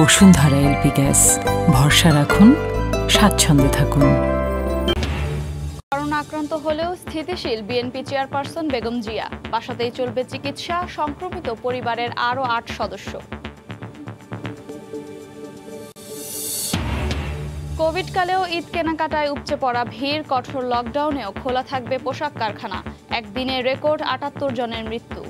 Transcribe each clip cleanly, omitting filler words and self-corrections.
Bashundhara LP gas, ভরসা রাখুন, স্বাচ্ছন্দ্যে থাকুন। করোনা আক্রান্ত হলেও স্থিতিশীল বিএনপি চেয়ারপারসন বেগম জিয়া, বাসাতেই চলবে চিকিৎসা, সংক্রমিত পরিবারের আরও ৮ সদস্য। কোভিডকালেও ঈদ কেনাকাটায় উপচে পড়া ভিড়, কঠোর লকডাউনেও খোলা থাকবে পোশাক কারখানা, একদিনে রেকর্ড ৭৮ জনের মৃত্যু।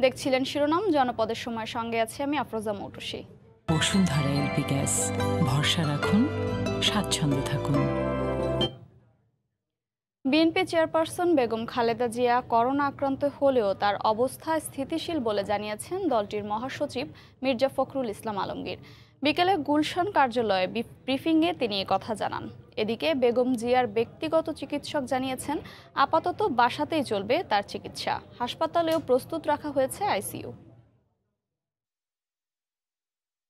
দেখছিলেন শিরোনাম, জনপদের সময়, সঙ্গে আছে আমি আফরোজা মৌটুসী। বসুন্ধরা এলপি গ্যাস, ভরসা রাখুন, স্বাচ্ছন্দ্যে থাকুন। BNP chairperson Begum Khaleda Zia corona আক্রান্ত হলেও তার অবস্থা স্থিতিশীল বলে জানিয়েছেন দলটির মহাসচিব মির্জা ফখরুল ইসলাম আলমগীর। বিকেলে গুলশান কার্যালয়ে ব্রিফিংয়ে তিনি কথা জানান। এদিকে বেগম জিয়ার ব্যক্তিগত চিকিৎসক জানিয়েছেন আপাতত বাসাতেই চলবে তার চিকিৎসা, হাসপাতালেও প্রস্তুত রাখা হয়েছে আইসিইউ।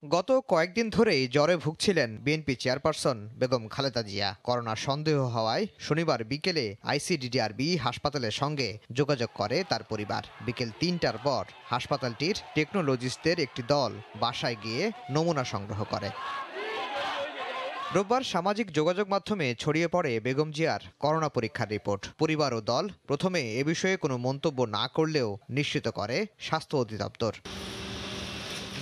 গত কয়েকদিন ধরেই জ্বরে ভুগছিলেন BNP chairperson Begum Khaleda Zia. Corona সন্দেহ হওয়ায় শনিবার বিকেলে আইসিডিডিআরবি হাসপাতালের সঙ্গে যোগাযোগ করে তার পরিবার। বিকেল ৩টার পর হাসপাতালটির টেকনোলজিস্টদের একটি দল বাসায় গিয়ে নমুনা সংগ্রহ করে। রোববার সামাজিক যোগাযোগ মাধ্যমে ছড়িয়ে পড়ে বেগম জিয়ার করোনা পরীক্ষার রিপোর্ট। পরিবার ও দল প্রথমে এ বিষয়ে কোনো মন্তব্য না করলেও নিশ্চিত করে স্বাস্থ্য অধিদপ্তর।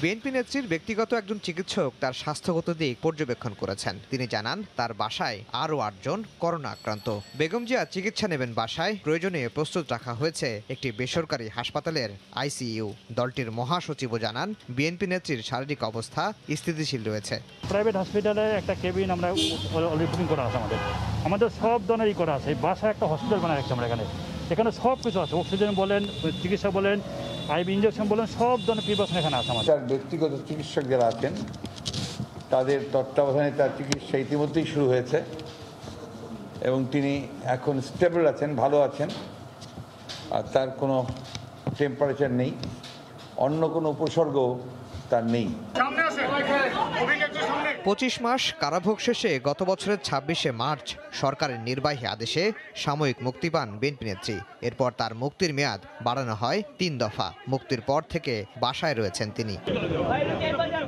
বিএনপি নেত্রীর ব্যক্তিগত একজন চিকিৎসক তার স্বাস্থ্যগত দিক পর্যবেক্ষণ করেছেন। তিনি জানান তার বাসায় আরও ৮ জন করোনা আক্রান্ত। বেগম জিয়া চিকিৎসা নেবেন বাসায়, প্রয়োজনে প্রস্তুত রাখা হয়েছে একটি বেসরকারি হাসপাতালের আইসিইউ। দলটির মহাসচিবও জানান বিএনপি নেত্রীর শারীরিক অবস্থা স্থিতিশীল রয়েছে। প্রাইভেট হসপিটালে একটা কেবিন আমরা বুকিং করা আছে, আমাদের সব ধরনেরই করা আছে। বাসায় একটা হসপিটাল বানায় রাখছি আমরা, এখানে সব কিছু আছে, অক্সিজেন বলেন, চিকিৎসা বলেন, আইভি ইঞ্জেকশন বলেন, সব ধরনের প্রিপারেশন এখানে আছে আমাদের। ব্যক্তিগত চিকিৎসক যারা আছেন তাদের তত্ত্বাবধানে তার চিকিৎসা ইতিমধ্যেই শুরু হয়েছে এবং তিনি এখন স্টেবল আছেন, ভালো আছেন, আর তার কোনো টেম্পারেচার নেই, অন্য কোনো উপসর্গ তার নেই। ২৫ মাস কারাভোগ শেষে গত বছরের ২৬শে মার্চ সরকারের নির্বাহী আদেশে সাময়িক মুক্তি পান বিএনপি নেত্রী। এরপর তার মুক্তির মেয়াদ বাড়ানো হয় ৩ দফা। মুক্তির পর থেকে বাসায় রয়েছেন তিনি।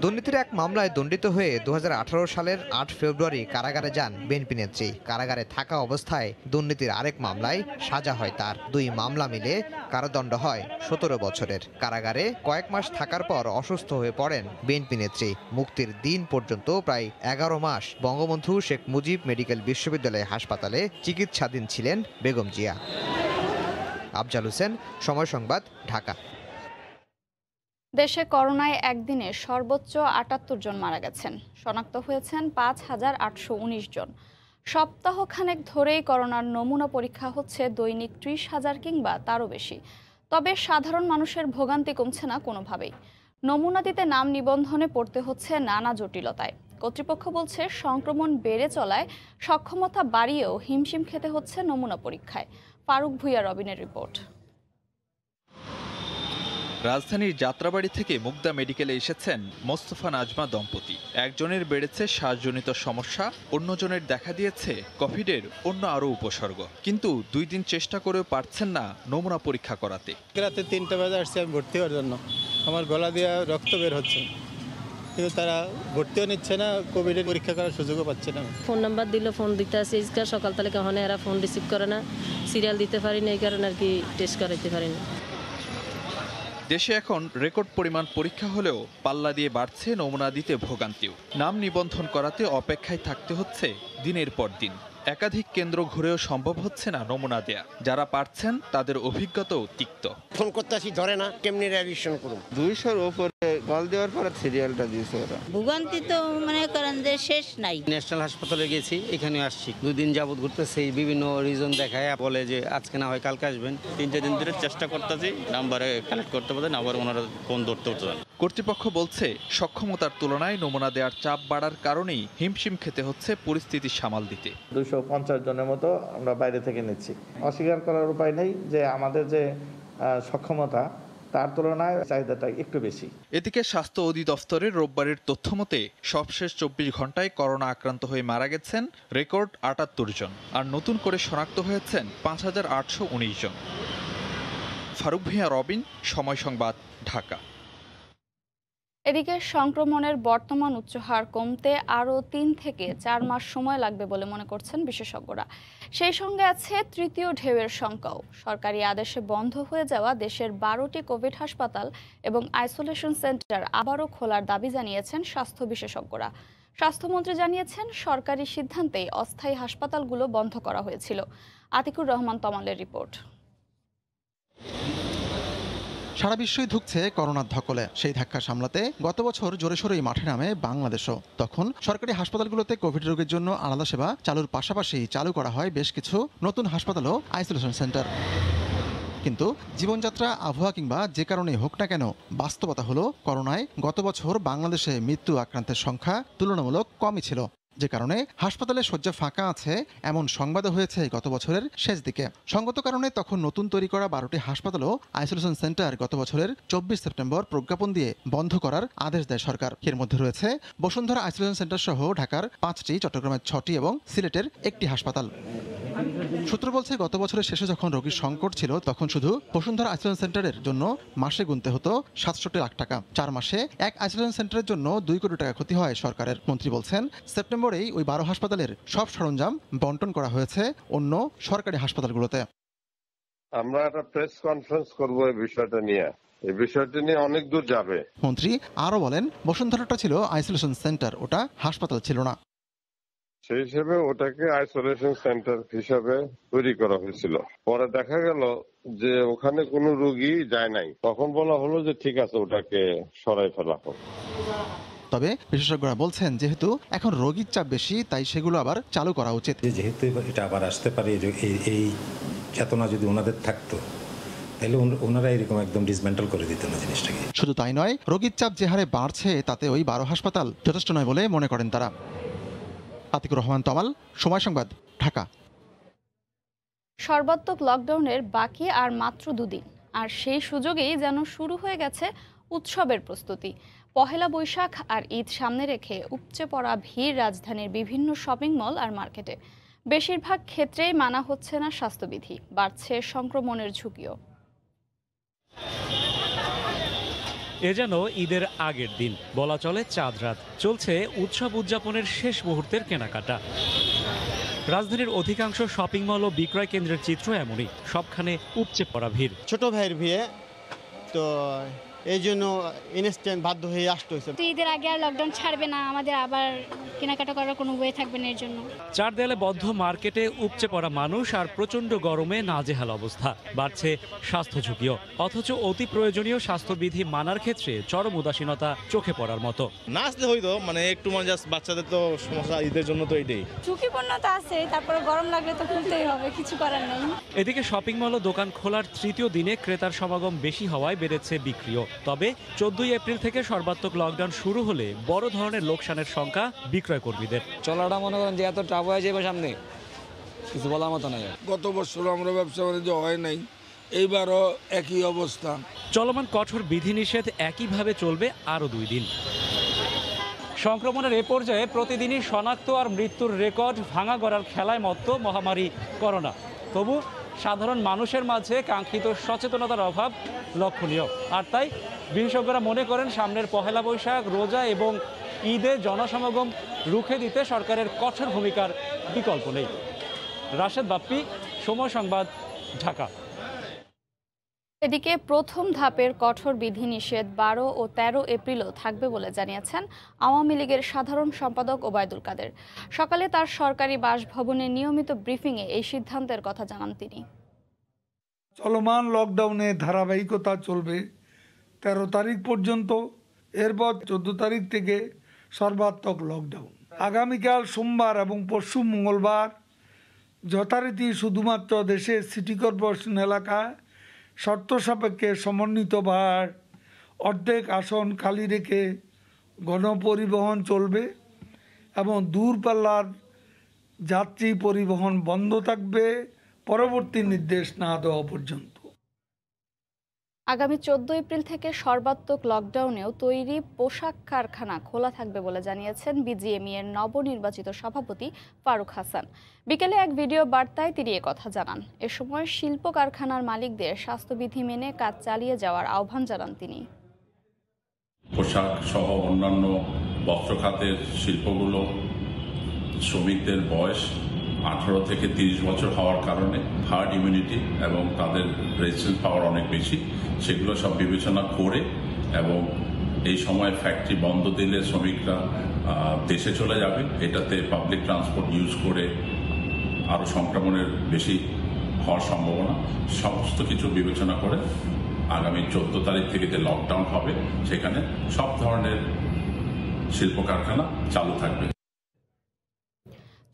দুর্নীতির এক মামলায় দণ্ডিত হয়ে ২০১৮ সালের ৮ ফেব্রুয়ারি কারাগারে যান বিএনপি নেত্রী। কারাগারে থাকা অবস্থায় দুর্নীতির আরেক মামলায় সাজা হয় তার। ২ মামলা মিলে কারাদণ্ড হয় ১৭ বছরের। কারাগারে কয়েক মাস থাকার পর অসুস্থ হয়ে পড়েন বিএনপি নেত্রী। মুক্তির দিন পর্যন্ত প্রায় ১১ মাস বঙ্গবন্ধু শেখ মুজিব মেডিকেল বিশ্ববিদ্যালয় হাসপাতালে চিকিৎসাধীন ছিলেন বেগম জিয়া। আফজাল হোসেন, সময় সংবাদ, ঢাকা। দেশে করোনায় একদিনে সর্বোচ্চ ৭৮ জন মারা গেছেন, শনাক্ত হয়েছেন ৫,৮১৯ জন। সপ্তাহখানেক ধরেই করোনার নমুনা পরীক্ষা হচ্ছে দৈনিক ৩০,০০০ কিংবা তারও বেশি। তবে সাধারণ মানুষের ভোগান্তি কমছে না কোনোভাবেই। নমুনা দিতে নাম নিবন্ধনে পড়তে হচ্ছে নানা জটিলতায়। কর্তৃপক্ষ বলছে সংক্রমণ বেড়ে চলায় সক্ষমতা বাড়িয়েও হিমশিম খেতে হচ্ছে নমুনা পরীক্ষায়। ফারুক ভুইয়া রবিনের রিপোর্ট। রাজধানীর যাত্রাবাড়ি থেকে মুগদা মেডিকেলে এসেছেন মোস্তফা নাজমা দম্পতি। একজনের বেড়েছে শ্বাসজনিত সমস্যা, অন্যজনের দেখা দিয়েছে কোভিডের অন্য আরও উপসর্গ। কিন্তু 2 দিন চেষ্টা করেও পারছেন না নমুনা পরীক্ষা করাতে। রাতে 3টা বাজে আসছি আমি ভর্তি হওয়ার জন্য, আমার গলা দিয়ে রক্ত বের হচ্ছে, কিন্তু তারা ভর্তিও নিচ্ছে না, কোভিডের পরীক্ষা করার সুযোগও পাচ্ছে না। ফোন নাম্বার দিল, ফোন দিতে আসে, সকাল তালিকা হনে এরা ফোন রিসিভ করে না, সিরিয়াল দিতে পারি না, এই কারণে আর কি টেস্ট করাইতে পারি না। দেশে এখন রেকর্ড পরিমাণ পরীক্ষা হলেও পাল্লা দিয়ে বাড়ছে নমুনা দিতে ভোগান্তিও। নাম নিবন্ধন করাতে অপেক্ষায় থাকতে হচ্ছে দিনের পর দিন। একাধিক কেন্দ্র ঘুরেও সম্ভব হচ্ছে না নমুনা দেয়া। যারা পারছেন তাদের অভিজ্ঞতাও তিক্ত। ফোন করতে আসি ধরে না, কেমনি রেজিস্ট্রেশন করুন। 200-র উপরে কল দেওয়ার পরে সিরিয়ালটা দিয়েছে ওরা। ভোগান্তি তো মনে করেন যে শেষ নাই। ন্যাশনাল হাসপাতালে গেছি, এখানে আসছি 2 দিন যাবত ঘুরতেছি, বিভিন্ন রিজন দেখায় বলে যে আজকে না হয় কালকে আসবেন। 3 দিন ধরে চেষ্টা করতেছি নাম্বারে কালেক্ট করতে পারেন, আবার ওনারা ফোন ধরতে পারেন। কর্তৃপক্ষ বলছে সক্ষমতার তুলনায় নমুনা দেওয়ার চাপ বাড়ার কারণেই হিমশিম খেতে হচ্ছে পরিস্থিতি সামাল দিতে। 250 জনের মতো আমরা বাইরে থেকে নিচ্ছি। অস্বীকার করার উপায় নেই যে আমাদের যে সক্ষমতা তার তুলনায় চাহিদাটা একটু বেশি। এদিকে স্বাস্থ্য অধিদপ্তরের রোববারের তথ্যমতে সবশেষ 24 ঘন্টায় করোনা আক্রান্ত হয়ে মারা গেছেন রেকর্ড 78 জন, আর নতুন করে শনাক্ত হয়েছেন 5819 জন। ফারুক ভূঁইয়া, রবিন, সময় সংবাদ, ঢাকা। এদিকে সংক্রমণের বর্তমান উচ্চ হার কমতে আরও 3 থেকে 4 মাস সময় লাগবে বলে মনে করছেন বিশেষজ্ঞরা। সেই সঙ্গে আছে তৃতীয় ঢেউয়ের শঙ্কাও। সরকারি আদেশে বন্ধ হয়ে যাওয়া দেশের 12টি কোভিড হাসপাতাল এবং আইসোলেশন সেন্টার আবারও খোলার দাবি জানিয়েছেন স্বাস্থ্য বিশেষজ্ঞরা। স্বাস্থ্যমন্ত্রী জানিয়েছেন, সরকারি সিদ্ধান্তেই অস্থায়ী হাসপাতালগুলো বন্ধ করা হয়েছিল। আতিকুর রহমান তমালের রিপোর্ট। সারা বিশ্বই ধুঁকছে করোনার ধকলে। সেই ধাক্কা সামলাতে গত বছর জোরে সোরেই মাঠে নামে বাংলাদেশও। তখন সরকারি হাসপাতালগুলোতে কোভিড রোগীর জন্য আলাদা সেবা চালুর পাশাপাশি চালু করা হয় বেশ কিছু নতুন হাসপাতাল ও আইসোলেশন সেন্টার। কিন্তু জীবনযাত্রা, আবহাওয়া কিংবা যে কারণেই হোক না কেন, বাস্তবতা হলো করোনায় গত বছর বাংলাদেশে মৃত্যু আক্রান্তের সংখ্যা তুলনামূলক কমই ছিল, যে কারণে হাসপাতালে শয্যা ফাঁকা আছে এমন সংবাদও হয়েছে গত বছরের শেষ দিকে। সঙ্গত কারণে তখন নতুন তৈরি করা 12টি হাসপাতাল ও আইসোলেশন সেন্টার গত বছরের 24 সেপ্টেম্বর প্রজ্ঞাপন দিয়ে বন্ধ করার আদেশ দেয় সরকার। এর মধ্যে রয়েছে বসুন্ধরা আইসোলেশন সেন্টার সহ ঢাকার 5টি, চট্টগ্রামের 6টি এবং সিলেটের 1টি হাসপাতাল। সূত্র বলছে, গত বছরের শেষে যখন রোগীর সংকট ছিল তখন শুধু বসুন্ধরা আইসোলেশন সেন্টারের জন্য মাসে গুনতে হতো 67 লাখ টাকা। 4 মাসে এক আইসোলেশন সেন্টারের জন্য 2 কোটি টাকা ক্ষতি হয় সরকারের। মন্ত্রী বলছেন, সেপ্টেম্বরেই ওই 12 হাসপাতালের সব সরঞ্জাম বন্টন করা হয়েছে অন্য সরকারি হাসপাতালগুলোতে। আমরা একটা প্রেস কনফারেন্স করব এই বিষয়টা নিয়ে। এই বিষয়টা নিয়ে অনেক দূর যাবে। মন্ত্রী আরো বলেন, বসুন্ধরাটা ছিল আইসোলেশন সেন্টার, ওটা হাসপাতাল ছিল না। সেই হিসেবে ওটাকে আইসোলেশন সেন্টার হিসাবে তৈরি করা হয়েছিল। পরে দেখা গেল যে ওখানে কোনো রোগী যায় নাই। তখন বলা হলো যে ঠিক আছে, ওটাকে সরাই ফেলা হোক। তবে বিশেষজ্ঞরা বলছেন, যেহেতু এখন রোগীর চাপ বেশি, তাই সেগুলো আবার চালু করা উচিত। যেহেতু এটা আবার আসতে পারে, এই চেতনা যদি ওনাদের থাকতো তাহলে ওনারা এরকম একদম ডিসমেন্টাল করে দিতেন না জিনিসটাকে। শুধু তাই নয়, রোগীর চাপ যে হারে বাড়ছে তাতে ওই 12 হাসপাতাল যথেষ্ট নয় বলে মনে করেন তারা। আতিকুর রহমান তমাল, সময় সংবাদ, ঢাকা। সর্বাত্মক লকডাউনের বাকি আর মাত্র 2 দিন, আর সেই সুযোগেই যেন শুরু হয়ে গেছে উৎসবের প্রস্তুতি। পহেলা বৈশাখ আর ঈদ সামনে রেখে উপচে পড়া ভিড় রাজধানীর বিভিন্ন শপিং মল আর মার্কেটে। বেশিরভাগ ক্ষেত্রেই মানা হচ্ছে না স্বাস্থ্যবিধি, বাড়ছে সংক্রমণের ঝুঁকিও। এ যেন ঈদের আগের দিন, বলা চলে চাঁদ রাত। চলছে উৎসব উদযাপনের শেষ মুহূর্তের কেনাকাটা। রাজধানীর অধিকাংশ শপিং মল ও বিক্রয় কেন্দ্রের চিত্র এমনই, সবখানে উপচে পড়া ভিড়। ছোট ভাইয়ের বিয়ে, তো এই জন্য ইনস্ট্যান্ট বাধ্য হয়ে আসতে হয়েছে। ঈদের আগে আর লকডাউন ছাড়বে না, আমাদের আবার কেনাকাটা করার কোনো ওয়ে থাকবে না এর জন্য। চার দেয়ালে বদ্ধ মার্কেটে উপচে পড়া মানুষ আর প্রচন্ড গরমে নাজেহাল অবস্থা। বাড়ছে স্বাস্থ্য ঝুঁকিও, অথচ অতি প্রয়োজনীয় স্বাস্থ্যবিধি মানার ক্ষেত্রে চরম উদাসীনতা চোখে পড়ার মতো। নাচতে হইতো একটু জাস্ট বাচ্চাদের তো সমস্যা, ঈদের জন্য তো এইটাই ঝুঁকিপূর্ণ তো আছে, তারপরে গরম লাগলে তো খুলতেই হবে, কিছু করার নেই। এদিকে শপিং মল ও দোকান খোলার তৃতীয় দিনে ক্রেতার সমাগম বেশি হওয়ায় বেড়েছে বিক্রিও। তবে 14 এপ্রিল থেকে সর্বাত্মক লকডাউন শুরু হলে বড় ধরনের লোকসানের সংখ্যা বিক্রয় কর্মীদের। চলাটা মনে করেন যে এত টাপ হয়ে যাবে সামনে, কিছু বলার মতো নাই। গত বছর আমরা ব্যবসা বাণিজ্য হয় নাই, এইবারও একই অবস্থা। চলমান কঠোর বিধিনিষেধ একইভাবে চলবে আরও 2 দিন। সংক্রমণের এ পর্যায়ে প্রতিদিনই শনাক্ত আর মৃত্যুর রেকর্ড ভাঙা গড়ার খেলায় মত্ত মহামারী করোনা। তবু সাধারণ মানুষের মাঝে কাঙ্ক্ষিত সচেতনতার অভাব লক্ষণীয়। আর তাই বিশেষজ্ঞরা মনে করেন, সামনের পহেলা বৈশাখ, রোজা এবং ঈদে জনসমাগম রুখে দিতে সরকারের কঠোর ভূমিকার বিকল্প নেই। রাশেদ বাপ্পি, সময় সংবাদ, ঢাকা। এদিকে প্রথম ধাপের কঠোর বিধিনিষেধ 12 ও 13 এপ্রিলও থাকবে বলে জানিয়েছেন আওয়ামী লীগের সাধারণ সম্পাদক ওবায়দুল কাদের। সকালে তার সরকারি বাসভবনে নিয়মিত ব্রিফিংয়ে এই সিদ্ধান্তের কথা জানান তিনি। চলমান লকডাউনে ধারাবাহিকতা চলবে 13 তারিখ পর্যন্ত। এরপর 14 তারিখ থেকে সর্বাত্মক লকডাউন। আগামীকাল সোমবার এবং পরশু মঙ্গলবার যথারীতি শুধুমাত্র দেশের সিটি কর্পোরেশন এলাকায় শর্ত সাপেক্ষে সমন্বিত ভার অর্ধেক আসন খালি রেখে গণপরিবহন চলবে এবং দূরপাল্লার যাত্রী পরিবহন বন্ধ থাকবে পরবর্তী নির্দেশ না দেওয়া পর্যন্ত। আগামী 14 এপ্রিল থেকে সর্বাত্মক লকডাউনেও তৈরি পোশাক কারখানা খোলা থাকবে বলে জানিয়েছেন বিজিএমইএর নবনির্বাচিত সভাপতি ফারুক হাসান। বিকেলে এক ভিডিও বার্তায় তিনি কথা জানান। এ সময় শিল্প কারখানার মালিকদের স্বাস্থ্যবিধি মেনে কাজ চালিয়ে যাওয়ার আহ্বান জানান তিনি। পোশাক সহ অন্যান্য বস্ত্র খাতের শিল্পগুলো শ্রমিকদের বয়স 18 থেকে 30 বছর হওয়ার কারণে হার্ড ইমিউনিটি এবং তাদের রেজিস্ট্যান্স পাওয়ার অনেক বেশি, সেগুলো সব বিবেচনা করে এবং এই সময় ফ্যাক্টরি বন্ধ দিলে শ্রমিকরা দেশে চলে যাবে, এটাতে পাবলিক ট্রান্সপোর্ট ইউজ করে আরও সংক্রমণের বেশি হওয়ার সম্ভাবনা, সমস্ত কিছু বিবেচনা করে আগামী 14 তারিখ থেকে যে লকডাউন হবে সেখানে সব ধরনের শিল্প কারখানা চালু থাকবে।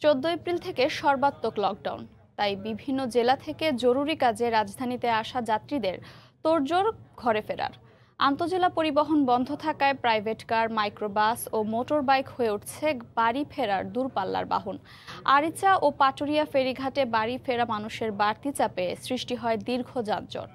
14 এপ্রিল থেকে সর্বাত্মক লকডাউন, তাই বিভিন্ন জেলা থেকে জরুরি কাজে রাজধানীতে আসা যাত্রীদের তোড়জোড় ঘরে ফেরার। আন্তজেলা পরিবহন বন্ধ থাকায় প্রাইভেট কার, মাইক্রোবাস ও মোটর বাইক হয়ে উঠছে বাড়ি ফেরার দূরপাল্লার বাহন। আরিচা ও পাটুরিয়া ফেরিঘাটে বাড়ি ফেরা মানুষের বাড়তি চাপে সৃষ্টি হয় দীর্ঘ যানজট।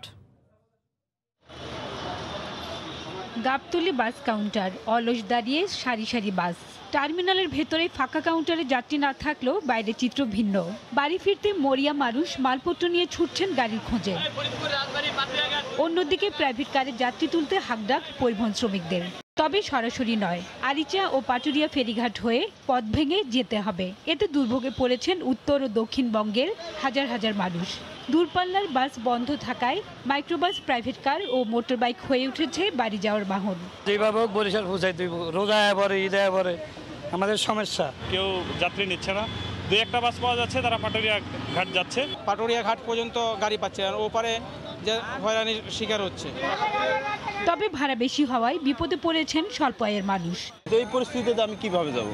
গাবতলী বাস কাউন্টার, অলস দাঁড়িয়ে সারি সারি বাস। টার্মিনালের ভেতরে ফাঁকা কাউন্টারে যাত্রী না থাকলেও বাইরে চিত্র ভিন্ন। বাড়ি ফিরতে মরিয়া মানুষ মালপত্র নিয়ে ছুটছেন গাড়ির খোঁজে। অন্যদিকে প্রাইভেট কারে যাত্রী তুলতে হাকডাক পরিবহন শ্রমিকদের, তবে সরাসরি নয়। আরিচা ও পাটুরিয়া ফেরিঘাট হয়ে পথ ভেঙে যেতে হবে। এতে দুর্ভোগে পড়েছেন উত্তর ও দক্ষিণবঙ্গের হাজার হাজার মানুষ। দূরপাল্লার বাস বন্ধ থাকায় মাইক্রোবাস, প্রাইভেট কার ও মোটর বাইক হয়ে উঠেছে বাড়ি যাওয়ার বাহন। যেভাবে হোক বরিশাল পৌঁছাই দিব, রোজায় পরে ঈদে পরে আমাদের সমস্যা। কেউ যাত্রী নিচ্ছে না, দুই একটা বাস পাওয়া যাচ্ছে, তারা পাটুরিয়া ঘাট যাচ্ছে। পাটুরিয়া ঘাট পর্যন্ত গাড়ি পাচ্ছে আর ওপারে যে হয়রানির শিকার হচ্ছে। তবে ভাড়া বেশি হওয়ায় বিপদে পড়েছেন স্বল্প আয়ের মানুষ। এই পরিস্থিতিতে আমি কিভাবে যাব?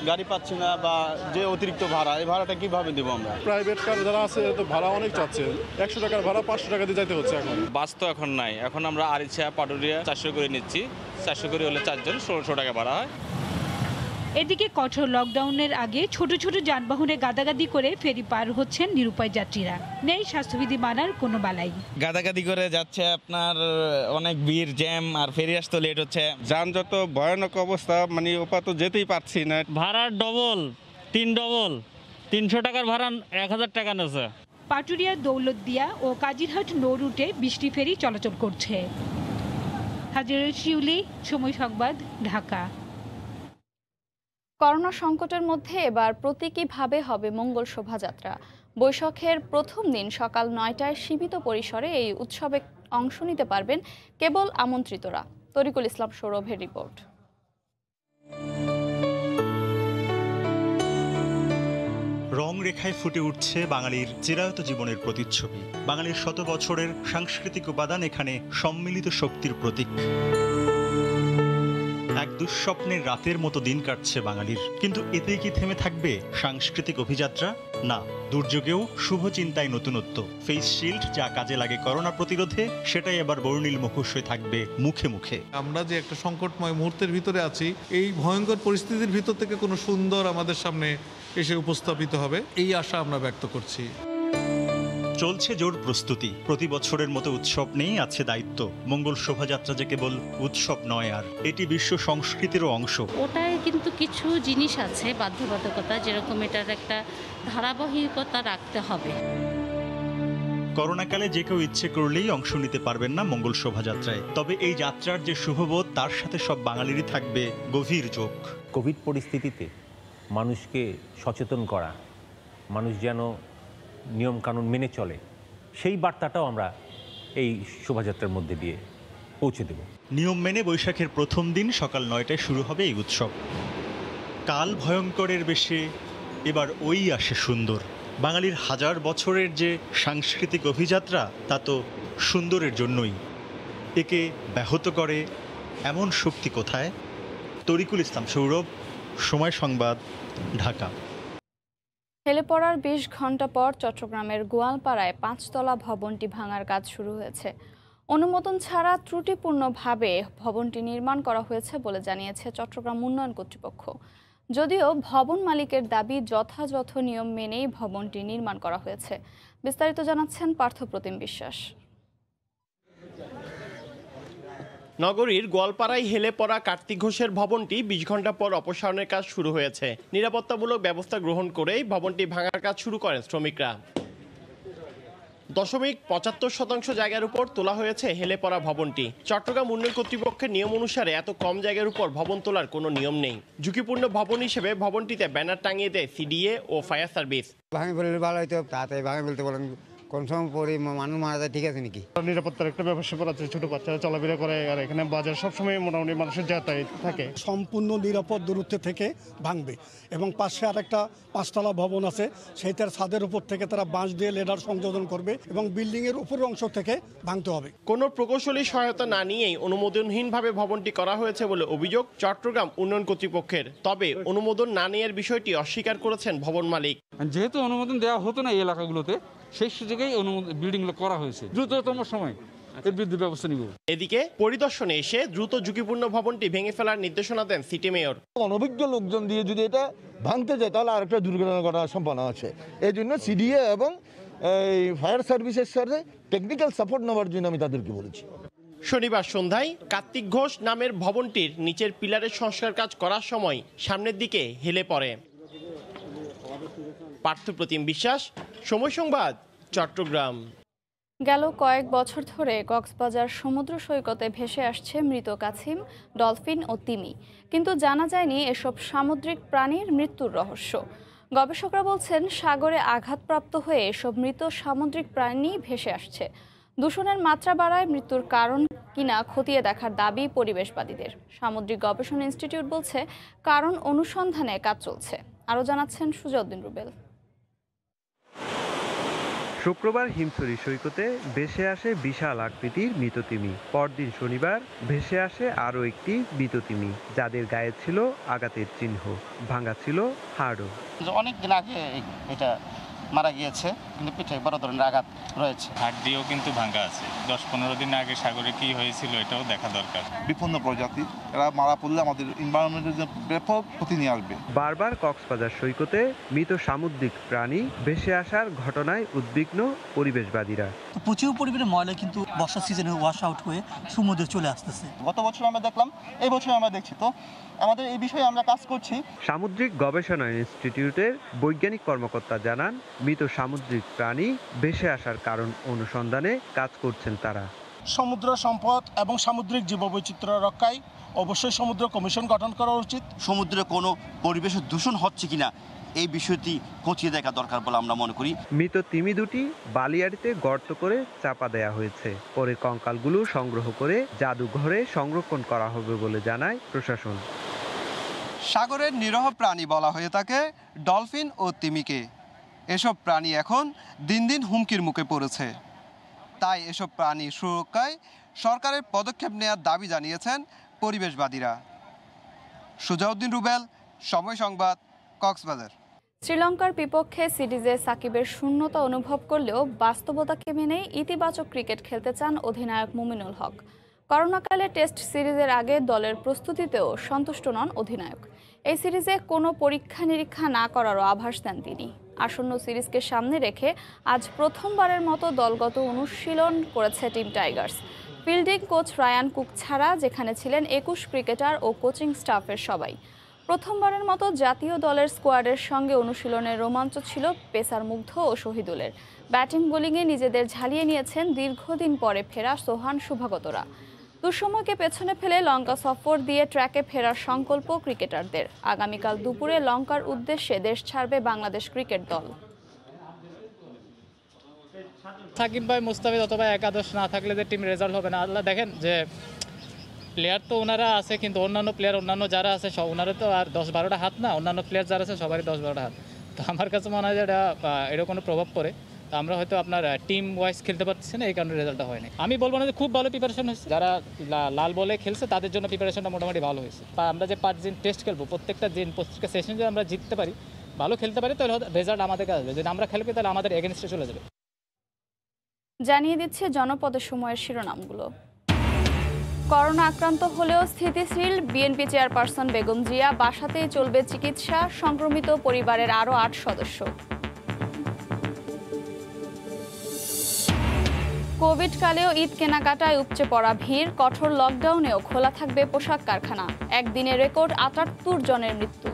গাড়ি পাচ্ছি না, বা যে অতিরিক্ত ভাড়া, এই ভাড়াটা কিভাবে দেবো আমরা? প্রাইভেট কার যারা আছে তো ভাড়া অনেক চাচ্ছে, 100 টাকার ভাড়া 500 টাকা দিয়ে যেতে হচ্ছে। এখন বাস তো এখন নাই, এখন আমরা আরিচা পাটুরিয়া 400 করে নিচ্ছি। 400 করে হলে 4 জন 1600 টাকা ভাড়া হয়। এদিকে কঠোর লকডাউনের আগে ছোট ছোট যানবাহনে গাদাগাদি করে ফেরি পার হচ্ছেন নিরুপায় যাত্রীরা। নেই স্বাস্থ্যবিধি মানার কোনো বালাই। গাদাগাদি করে যাচ্ছে, আপনার অনেক ভিড়, জ্যাম, আর ফেরি আসতে লেট হচ্ছে। যানজট ভয়ানক অবস্থা, মানে ওপা তো যেতেই পারছি না। ভাড়া ডবল, 3 ডবল, 300 টাকার ভাড়া 1000 টাকা নেছে। পাটুরিয়া, দৌলতদিয়া ও কাজিরহাট নৌ রুটে 20টি ফেরি চলাচল করছে। হাজিরা শিউলি, সময় সংবাদ, ঢাকা। করোনা সংকটের মধ্যে এবার প্রতীকীভাবে হবে মঙ্গল শোভাযাত্রা। বৈশাখের প্রথম দিন সকাল 9টায় সীমিত পরিসরে এই উৎসবে অংশ নিতে পারবেন কেবল আমন্ত্রিতরা। তরিকুল ইসলাম সৌরভের রিপোর্ট। রং রেখায় ফুটে উঠছে বাঙালির চিরায়ত জীবনের প্রতিচ্ছবি। বাঙালির শত বছরের সাংস্কৃতিক উপাদান এখানে সম্মিলিত শক্তির প্রতীক। এক দুঃস্বপ্নের রাতের মতো দিন কাটছে বাঙালির, কিন্তু এতে কি থেমে থাকবে সাংস্কৃতিক অভিযাত্রা? না, দুর্যোগেও শুভ চিন্তায় নতুনত্ব। ফেস শিল্ড যা কাজে লাগে করোনা প্রতিরোধে, সেটাই এবার বর্ণিল মুখোশ হয়ে থাকবে মুখে মুখে। আমরা যে একটা সংকটময় মুহূর্তের ভিতরে আছি, এই ভয়ঙ্কর পরিস্থিতির ভিতর থেকে কোনো সুন্দর আমাদের সামনে এসে উপস্থাপিত হবে, এই আশা আমরা ব্যক্ত করছি। চলছে জোর প্রস্তুতি। প্রতি বছরের মতো উৎসব নেই আছে দায়িত্ব। মঙ্গল শোভাযাত্রা যে কেবল উৎসব নয়, আর এটি বিশ্ব সংস্কৃতিরও অংশ। ওটায় কিন্তু কিছু জিনিস আছে বাধ্যবাধকতা, যেরকম এটার একটা ধারাবাহিকতা রাখতে হবে। করোনাকালে যে কেউ ইচ্ছে করলেই অংশ নিতে পারবেন না মঙ্গল শোভাযাত্রায়, তবে এই যাত্রার যে শুভবোধ, তার সাথে সব বাঙালিরই থাকবে গভীর যোগ। কোভিড পরিস্থিতিতে মানুষকে সচেতন করা, মানুষ যেন নিয়মকানুন মেনে চলে, সেই বার্তাটাও আমরা এই শোভাযাত্রার মধ্যে দিয়ে পৌঁছে দেব। নিয়ম মেনে বৈশাখের প্রথম দিন সকাল 9টায় শুরু হবে এই উৎসব। কাল ভয়ঙ্করের বেশে এবার ওই আসে সুন্দর। বাঙালির হাজার বছরের যে সাংস্কৃতিক অভিযাত্রা, তা তো সুন্দরের জন্যই। একে ব্যাহত করে এমন শক্তি কোথায়? তরিকুল ইসলাম সৌরভ, সময় সংবাদ, ঢাকা। হেলে পড়ার 20 ঘন্টা পর চট্টগ্রামের গোয়ালপাড়ায় 5তলা ভবনটি ভাঙার কাজ শুরু হয়েছে। অনুমোদন ছাড়া ত্রুটিপূর্ণভাবে ভবনটি নির্মাণ করা হয়েছে বলে জানিয়েছে চট্টগ্রাম উন্নয়ন কর্তৃপক্ষ। যদিও ভবন মালিকের দাবি যথাযথ নিয়ম মেনেই ভবনটি নির্মাণ করা হয়েছে। বিস্তারিত জানাচ্ছেন পার্থপ্রতিম বিশ্বাস। নগরীর গোয়ালপাড়ায় হেলে পড়া কার্তিক ঘোষের ভবনটি ২০ ঘন্টা পর অপসারণের কাজ শুরু হয়েছে। নিরাপত্তামূলক ব্যবস্থা গ্রহণ করেই ভবনটি ভাঙার কাজ শুরু করেন শ্রমিকরা। 0.75% জায়গার উপর তোলা হয়েছে হেলে পড়া ভবনটি। চট্টগ্রাম উন্নয়ন কর্তৃপক্ষের নিয়ম অনুসারে এত কম জায়গার উপর ভবন তোলার কোনো নিয়ম নেই। ঝুঁকিপূর্ণ ভবন হিসেবে ভবনটিতে ব্যানার টাঙিয়ে দেয় সিডিএ ও ফায়ার সার্ভিস। ভাঙে ফেললে ভালো হইতো, তাতে ভাঙে ফেলতে বলেন কোন সময় পরে মানুষ মারা যায়, ঠিক আছে নাকি? নিরাপত্তার একটা ব্যবস্থা করা আছে, ছোট বাচ্চারা চলাফেরা করে, আর এখানে বাজার সবসময় মোটামুটি মানুষের যাতায়াত থাকে। সম্পূর্ণ নিরাপদ দূরত্ব থেকে ভাঙবে এবং পাশে আরেকটা 5তলা ভবন আছে, সেইটার ছাদের উপর থেকে তারা বাঁশ দিয়ে লেডার সংযোজন করবে এবং বিল্ডিং এর উপরের অংশ থেকে ভাঙতে হবে। কোনো প্রকৌশলী সহায়তা না নিয়েই অনুমোদনহীনভাবে ভবনটি করা হয়েছে বলে অভিযোগ চট্টগ্রাম উন্নয়ন কর্তৃপক্ষের। তবে অনুমোদন না নেওয়ার বিষয়টি অস্বীকার করেছেন ভবন মালিক। যেহেতু অনুমোদন দেওয়া হতো না এই এলাকাগুলোতে, সেই সুযোগেই বিল্ডিংগুলো করা হয়েছে। দ্রুততম সময় এর বিরুদ্ধে ব্যবস্থা নিব। এদিকে পরিদর্শনে এসে দ্রুত ঝুঁকিপূর্ণ ভবনটি ভেঙে ফেলার নির্দেশনা দেন সিটি মেয়র। অনভিজ্ঞ লোকজন দিয়ে যদি এটা ভাঙতে যায় তাহলে আরেকটা দুর্ঘটনা ঘটার সম্ভাবনা আছে। এই জন্য সিডিএ এবং এই ফায়ার সার্ভিসের সাথে টেকনিক্যাল সাপোর্ট নেওয়ার জন্য আমি তাদেরকে বলেছি। শনিবার সন্ধ্যায় কার্তিক ঘোষ নামের ভবনটির নিচের পিলারের সংস্কার কাজ করার সময় সামনের দিকে হেলে পড়ে। পার্থপ্রতিম বিশ্বাস, সময় সংবাদ, চট্টগ্রাম। গেল কয়েক বছর ধরে কক্সবাজার সমুদ্র সৈকতে ভেসে আসছে মৃত কাছিম, ডলফিন ও তিমি, কিন্তু জানা যায়নি এসব সামুদ্রিক প্রাণীর মৃত্যুর রহস্য। গবেষকরা বলছেন সাগরে আঘাতপ্রাপ্ত হয়ে এসব মৃত সামুদ্রিক প্রাণী ভেসে আসছে। দূষণের মাত্রা বাড়ায় মৃত্যুর কারণ কিনা খতিয়ে দেখার দাবি পরিবেশবাদীদের। সামুদ্রিক গবেষণা ইনস্টিটিউট বলছে কারণ অনুসন্ধানে কাজ চলছে। আরও জানাচ্ছেন সুজাউদ্দিন রুবেল। শুক্রবার হিমছড়ি সৈকতে ভেসে আসে বিশাল আকৃতির মৃত তিমি। পরদিন শনিবার ভেসে আসে আরও একটি মৃত তিমি, যাদের গায়ে ছিল আঘাতের চিহ্ন, ভাঙা ছিল হাড়ও। অনেক দিন আগে এটা মারা গিয়েছে, কিন্তু পিঠে বড় ধরনের আঘাত রয়েছে, হাড় দিয়েও কিন্তু ভাঙা আছে। 10-15 দিন আগে সাগরে কি হয়েছিল এটাও দেখা দরকার। বিপন্ন প্রজাতি, এরা মারা পড়লে আমাদের এনভায়রনমেন্টের যে ব্যাপক ক্ষতি নিয়ে আসবে। বারবার কক্সবাজার সৈকতে মৃত সামুদ্রিক প্রাণী ভেসে আসার ঘটনায় উদ্বিগ্ন পরিবেশবাদীরা। প্রচুর পরিমাণে ময়লা কিন্তু বর্ষা সিজনে ওয়াশ আউট হয়ে সমুদ্রে চলে আসতেছে। গত বছর আমরা দেখলাম, এই বছর আমরা দেখছি, তো আমাদের এই বিষয়ে আমরা কাজ করছি। সামুদ্রিক গবেষণা ইনস্টিটিউটের বৈজ্ঞানিক কর্মকর্তা জানান, মৃত সামুদ্রিক প্রাণী ভেসে আসার কারণ অনুসন্ধানে কাজ করছেন তারা। সমুদ্র সম্পদ এবং সামুদ্রিক জীববৈচিত্র্য রক্ষায় অবশ্যই সমুদ্র কমিশন গঠন করা উচিত। সমুদ্রে কোনো পরিবেশ দূষণ হচ্ছে কিনা এই বিষয়টি খতিয়ে দেখা দরকার বলে আমরা মনে করি। মৃত তিমি দুটি বালিয়াড়িতে গর্ত করে চাপা দেয়া হয়েছে। পরে কঙ্কালগুলো সংগ্রহ করে জাদুঘরে সংরক্ষণ করা হবে বলে জানায় প্রশাসন। সাগরের নিরহ প্রাণী বলা হয়ে থাকে ডলফিন ও তিমিকে। এসব প্রাণী এখন দিন দিন হুমকির মুখে পড়েছে। তাই এসব প্রাণী সুরক্ষায় সরকারের পদক্ষেপ নেওয়ার দাবি জানিয়েছেন পরিবেশবাদীরা। সুজাউদ্দিন রুবেল, সময় সংবাদ, কক্সবাজার। শ্রীলঙ্কার বিপক্ষে সিরিজে সাকিবের শূন্যতা অনুভব করলেও বাস্তবতাকে মেনেই ইতিবাচক ক্রিকেট খেলতে চান অধিনায়ক মুমিনুল হক। করোনাকালে টেস্ট সিরিজের আগে দলের প্রস্তুতিতেও সন্তুষ্ট নন অধিনায়ক। এই সিরিজে কোনো পরীক্ষা নিরীক্ষা না করারও আভাস দেন তিনি। আসন্ন সিরিজকে সামনে রেখে আজ প্রথমবারের মতো দলগত অনুশীলন করেছে team tigers. Fielding coach Ryan Cook ছাড়া যেখানে ছিলেন 21 ক্রিকেটার ও কোচিং স্টাফের সবাই। প্রথমবারের মতো জাতীয় দলের স্কোয়াডের সঙ্গে অনুশীলনের রোমাঞ্চ ছিল পেসার মুগ্ধ ও শহীদুলের। ব্যাটিং বোলিংয়ে নিজেদের ঝালিয়ে নিয়েছেন দীর্ঘদিন পরে ফেরা সোহান শুভাগতরা। দুঃসময়কে পেছনে ফেলে লঙ্কা সফর দিয়ে ট্র্যাকে ফেরার সংকল্প ক্রিকেটারদের। আগামীকাল দুপুরে লঙ্কার উদ্দেশ্যে দেশ ছাড়বে বাংলাদেশ ক্রিকেট দল। সাকিব ভাই, মুস্তাফিজ অথবা একাদশ না থাকলে যে টিম রেজাল্ট হবে না। আল্লাহ দেখেন যে প্লেয়ার তো ওনারা আছে, কিন্তু অন্যান্য প্লেয়ার অন্যান্য যারা আছে সব ওনারা তো আর 10-12টা হাত না, অন্যান্য প্লেয়ার যারা আছে সবারই 10-12টা হাত। তো আমার কাছে মনে হয় যে এটা কোনো প্রভাব পড়ে। তো আমরা হয়তো আপনার টিম ওয়াইজ খেলতে পারছি না, এই কারণে রেজাল্টটা হয়নি। আমি বলবো না যে খুব ভালো প্রিপারেশন হয়েছে, যারা লাল বলে খেলছে তাদের জন্য প্রিপারেশনটা মোটামুটি ভালো হয়েছে। আমরা যে 5 দিন টেস্ট খেলবো, প্রত্যেকটা সেশন যদি আমরা জিততে পারি, ভালো খেলতে পারি, তাহলে রেজাল্ট আমাদের কাছে আসবে। যদি আমরা খেলবি তাহলে আমাদের এগেনস্টে চলে যাবে। জানিয়ে দিচ্ছে জনপদের সময়ের শিরোনামগুলো। করোনা আক্রান্ত হলেও স্থিতিশীল বিএনপি চেয়ারপারসন বেগম জিয়া, বাসাতেই চলবে চিকিৎসা, সংক্রমিত পরিবারের আরও 8 সদস্য। কোভিড কালেও ঈদ কেনাকাটায় উপচে পড়া ভিড়, কঠোর লকডাউনেও খোলা থাকবে পোশাক কারখানা। একদিনে রেকর্ড ৭৮ জনের মৃত্যু।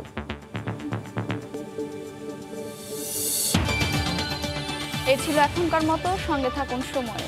এই ছিল এখনকার মতো, সঙ্গে থাকুন সময়ে।